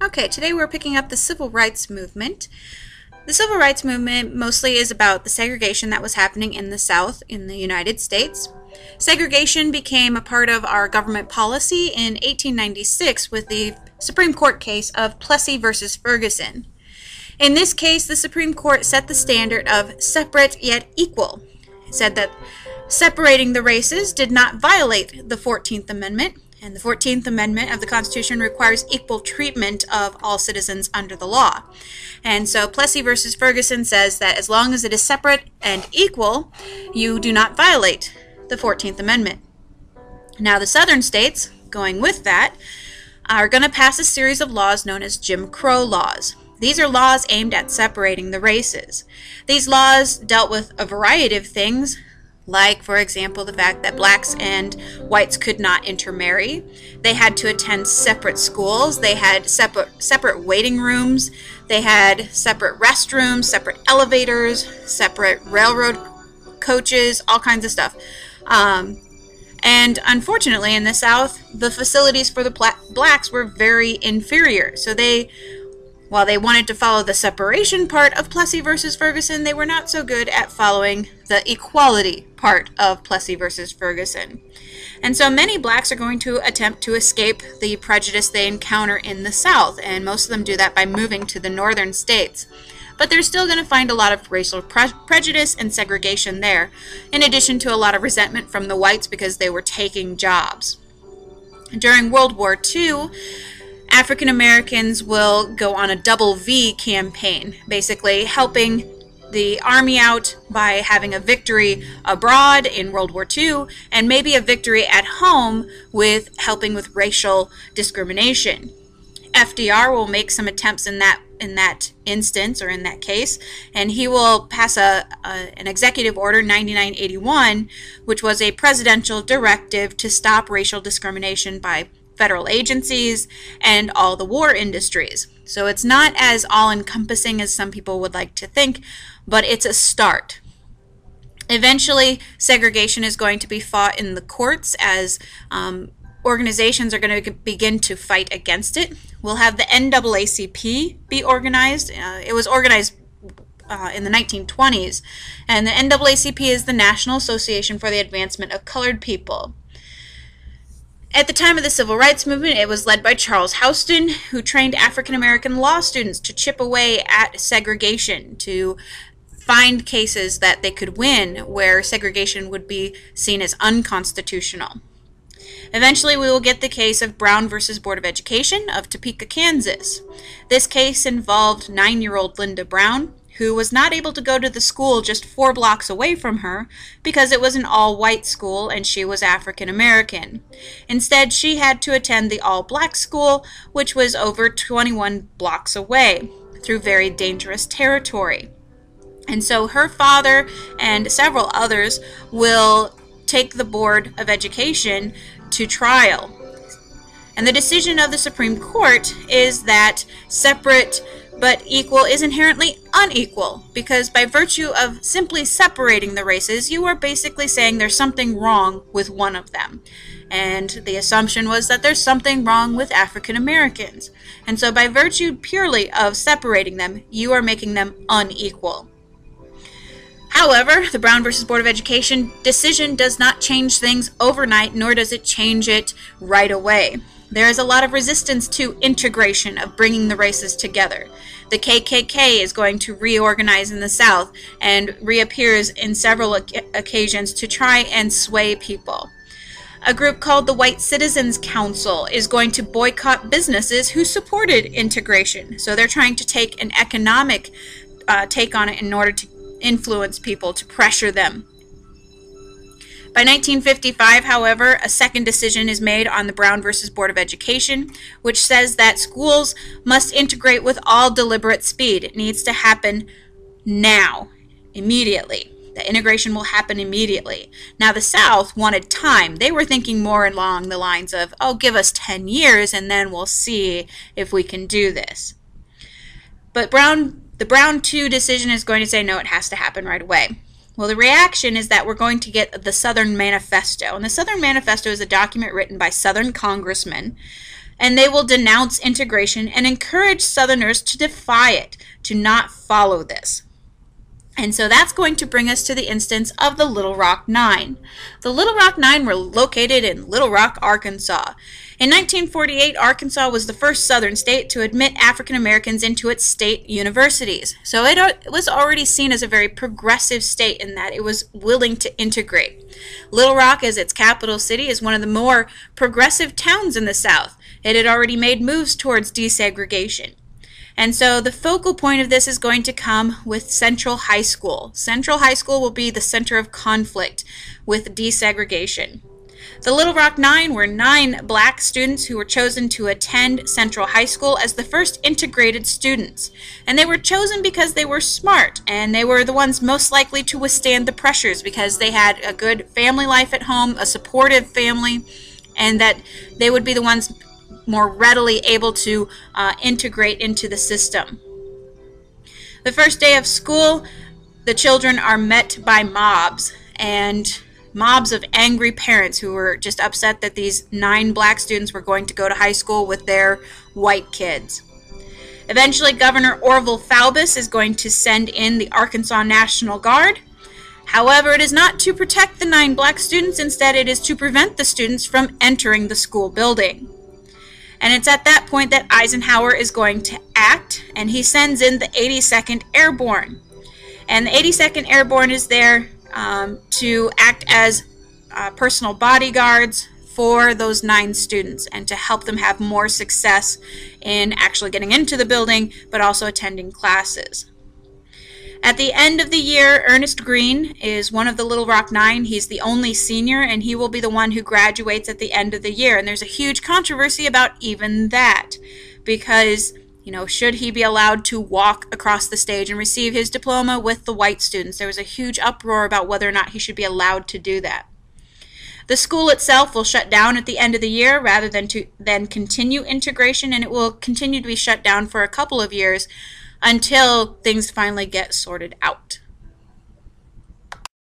Okay, today we're picking up the civil rights movement. The civil rights movement mostly is about the segregation that was happening in the South in the United States. Segregation became a part of our government policy in 1896 with the Supreme Court case of Plessy versus Ferguson. In this case, the Supreme Court set the standard of separate yet equal. It said that separating the races did not violate the 14th Amendment, and the 14th Amendment of the Constitution requires equal treatment of all citizens under the law. And so Plessy versus Ferguson says that as long as it is separate and equal, you do not violate the 14th Amendment. Now the southern states, going with that, are going to pass a series of laws known as Jim Crow laws. These are laws aimed at separating the races. These laws dealt with a variety of things, like, for example, the fact that blacks and whites could not intermarry. They had to attend separate schools. They had separate waiting rooms. They had separate restrooms, separate elevators, separate railroad coaches, all kinds of stuff. And unfortunately, in the South, the facilities for the blacks were very inferior. So while they wanted to follow the separation part of Plessy versus Ferguson, they were not so good at following the equality part of Plessy versus Ferguson. And so many blacks are going to attempt to escape the prejudice they encounter in the South, and most of them do that by moving to the northern states. But they're still going to find a lot of racial prejudice and segregation there, in addition to a lot of resentment from the whites because they were taking jobs. During World War II, African Americans will go on a double V campaign, basically helping the army out by having a victory abroad in World War II and maybe a victory at home with helping with racial discrimination. FDR will make some attempts in that instance, or in that case, and he will pass an executive order 9981, which was a presidential directive to stop racial discrimination by federal agencies and all the war industries. So it's not as all-encompassing as some people would like to think, but it's a start. Eventually, segregation is going to be fought in the courts as organizations are going to begin to fight against it. We'll have the NAACP be organized. It was organized in the 1920s, and the NAACP is the National Association for the Advancement of Colored People. At the time of the Civil Rights Movement, it was led by Charles Houston, who trained African American law students to chip away at segregation, to find cases that they could win where segregation would be seen as unconstitutional. Eventually, we will get the case of Brown versus Board of Education of Topeka, Kansas. This case involved 9-year-old Linda Brown, who was not able to go to the school just 4 blocks away from her because it was an all-white school and she was African American. Instead, she had to attend the all-black school, which was over 21 blocks away, through very dangerous territory. And so her father and several others will take the Board of Education to trial. And the decision of the Supreme Court is that separate but equal is inherently unequal, because by virtue of simply separating the races, you are basically saying there's something wrong with one of them. And the assumption was that there's something wrong with African Americans. And so by virtue purely of separating them, you are making them unequal. However, the Brown versus Board of Education decision does not change things overnight, nor does it change it right away. There is a lot of resistance to integration, of bringing the races together. The KKK is going to reorganize in the South and reappears in several occasions to try and sway people. A group called the White Citizens Council is going to boycott businesses who supported integration. So they're trying to take an economic take on it in order to influence people, to pressure them. By 1955, however, a second decision is made on the Brown versus Board of Education, which says that schools must integrate with all deliberate speed. It needs to happen now, immediately. The integration will happen immediately. Now, the South wanted time. They were thinking more along the lines of, oh, give us 10 years and then we'll see if we can do this. But the Brown 2 decision is going to say, no, it has to happen right away. Well, the reaction is that we're going to get the Southern Manifesto. And the Southern Manifesto is a document written by Southern congressmen and they will denounce integration and encourage Southerners to defy it, to not follow this. And so that's going to bring us to the instance of the Little Rock Nine. The Little Rock Nine were located in Little Rock, Arkansas. In 1948, Arkansas was the first Southern state to admit African Americans into its state universities. So it was already seen as a very progressive state in that it was willing to integrate. Little Rock, as its capital city, is one of the more progressive towns in the South. It had already made moves towards desegregation. And so the focal point of this is going to come with Central High School. Central High School will be the center of conflict with desegregation. The Little Rock Nine were 9 black students who were chosen to attend Central High School as the first integrated students. And they were chosen because they were smart, and they were the ones most likely to withstand the pressures because they had a good family life at home, a supportive family, and that they would be the ones more readily able to integrate into the system. The first day of school, the children are met by mobs of angry parents who were just upset that these 9 black students were going to go to high school with their white kids. Eventually, Governor Orville Faubus is going to send in the Arkansas National Guard. However, it is not to protect the 9 black students. Instead, it is to prevent the students from entering the school building. And it's at that point that Eisenhower is going to act, and he sends in the 82nd Airborne. And the 82nd Airborne is there to act as personal bodyguards for those 9 students and to help them have more success in actually getting into the building, but also attending classes. At the end of the year, Ernest Green is one of the Little Rock Nine. He's the only senior, and he will be the one who graduates at the end of the year. And there's a huge controversy about even that, because, should he be allowed to walk across the stage and receive his diploma with the white students? There was a huge uproar about whether or not he should be allowed to do that. The school itself will shut down at the end of the year rather than continue integration, and it will continue to be shut down for a couple of years until things finally get sorted out.